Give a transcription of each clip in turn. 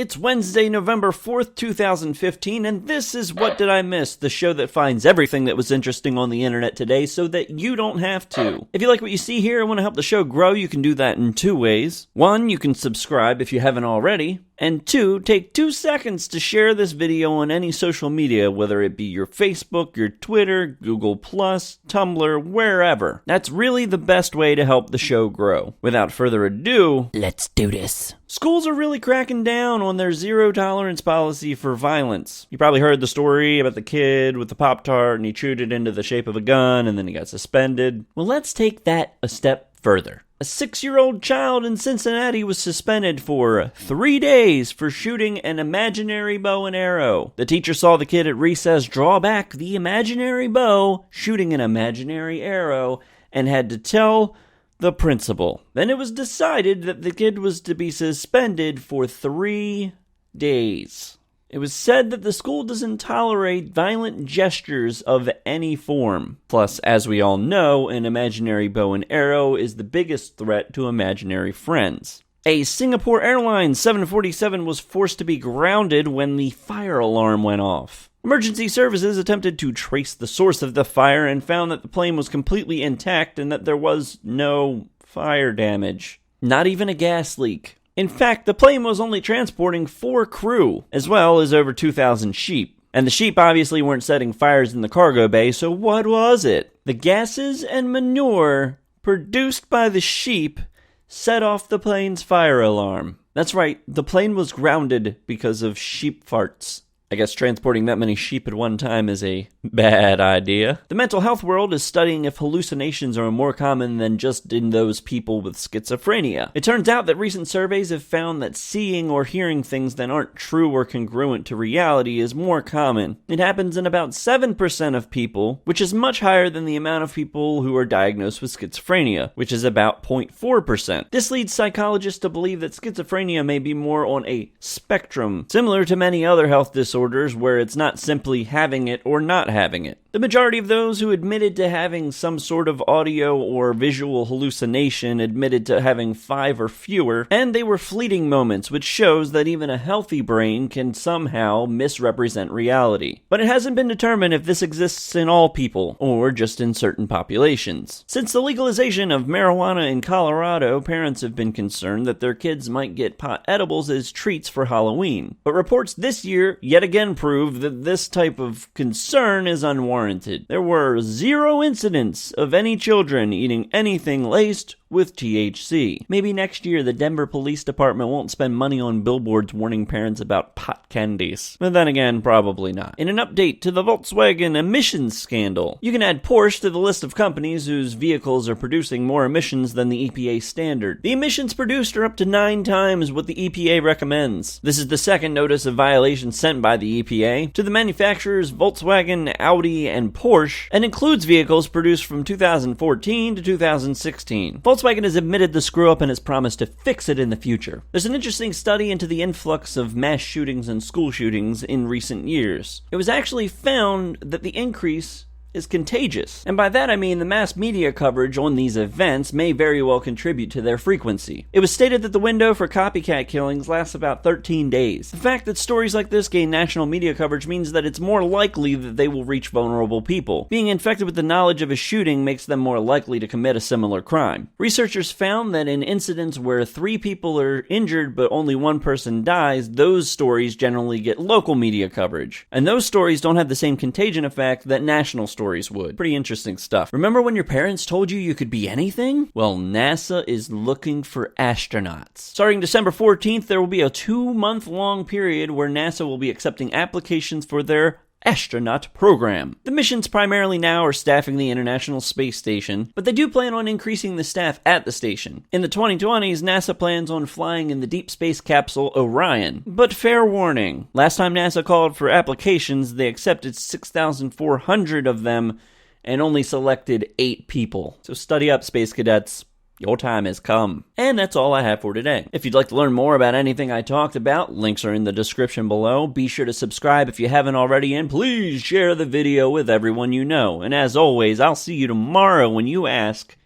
It's Wednesday, November 4th, 2015, and this is What Did I Miss, the show that finds everything that was interesting on the internet today so that you don't have to. If you like what you see here and want to help the show grow, you can do that in two ways. One, you can subscribe if you haven't already. And two, take 2 seconds to share this video on any social media, whether it be your Facebook, your Twitter, Google+, Tumblr, wherever. That's really the best way to help the show grow. Without further ado, let's do this. Schools are really cracking down on their zero-tolerance policy for violence. You probably heard the story about the kid with the Pop-Tart and he chewed it into the shape of a gun and then he got suspended. Well, let's take that a step further. A 6-year-old child in Cincinnati was suspended for 3 days for shooting an imaginary bow and arrow. The teacher saw the kid at recess draw back the imaginary bow, shooting an imaginary arrow, and had to tell the principal. Then it was decided that the kid was to be suspended for 3 days. It was said that the school doesn't tolerate violent gestures of any form. Plus, as we all know, an imaginary bow and arrow is the biggest threat to imaginary friends. A Singapore Airlines 747 was forced to be grounded when the fire alarm went off. Emergency services attempted to trace the source of the fire and found that the plane was completely intact and that there was no fire damage. Not even a gas leak. In fact, the plane was only transporting 4 crew, as well as over 2,000 sheep. And the sheep obviously weren't setting fires in the cargo bay, so what was it? The gases and manure produced by the sheep set off the plane's fire alarm. That's right, the plane was grounded because of sheep farts. I guess transporting that many sheep at one time is a bad idea. The mental health world is studying if hallucinations are more common than just in those people with schizophrenia. It turns out that recent surveys have found that seeing or hearing things that aren't true or congruent to reality is more common. It happens in about 7% of people, which is much higher than the amount of people who are diagnosed with schizophrenia, which is about 0.4%. This leads psychologists to believe that schizophrenia may be more on a spectrum, similar to many other health disorders where it's not simply having it or not having it. The majority of those who admitted to having some sort of audio or visual hallucination admitted to having 5 or fewer, and they were fleeting moments, which shows that even a healthy brain can somehow misrepresent reality. But it hasn't been determined if this exists in all people, or just in certain populations. Since the legalization of marijuana in Colorado, parents have been concerned that their kids might get pot edibles as treats for Halloween. But reports this year yet again prove that this type of concern is unwarranted. There were 0 incidents of any children eating anything laced with THC. Maybe next year the Denver Police Department won't spend money on billboards warning parents about pot candies. But then again, probably not. In an update to the Volkswagen emissions scandal, you can add Porsche to the list of companies whose vehicles are producing more emissions than the EPA standard. The emissions produced are up to 9 times what the EPA recommends. This is the second notice of violation sent by the EPA to the manufacturers Volkswagen, Audi, and Porsche, and includes vehicles produced from 2014 to 2016. Volkswagen has admitted the screw-up and has promised to fix it in the future. There's an interesting study into the influx of mass shootings and school shootings in recent years. It was actually found that the increase is contagious. And by that I mean the mass media coverage on these events may very well contribute to their frequency. It was stated that the window for copycat killings lasts about 13 days. The fact that stories like this gain national media coverage means that it's more likely that they will reach vulnerable people. Being infected with the knowledge of a shooting makes them more likely to commit a similar crime. Researchers found that in incidents where 3 people are injured but only 1 person dies, those stories generally get local media coverage. And those stories don't have the same contagion effect that national stories would. Pretty interesting stuff. Remember when your parents told you could be anything? Well, NASA is looking for astronauts. Starting December 14th, there will be a 2-month-long period where NASA will be accepting applications for their astronaut program. The missions primarily now are staffing the International Space Station, but they do plan on increasing the staff at the station. In the 2020s, NASA plans on flying in the deep space capsule Orion. But fair warning, last time NASA called for applications, they accepted 6,400 of them and only selected 8 people. So study up, space cadets. Your time has come. And that's all I have for today. If you'd like to learn more about anything I talked about, links are in the description below. Be sure to subscribe if you haven't already, and please share the video with everyone you know. And as always, I'll see you tomorrow when you ask,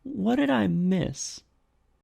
what did I miss?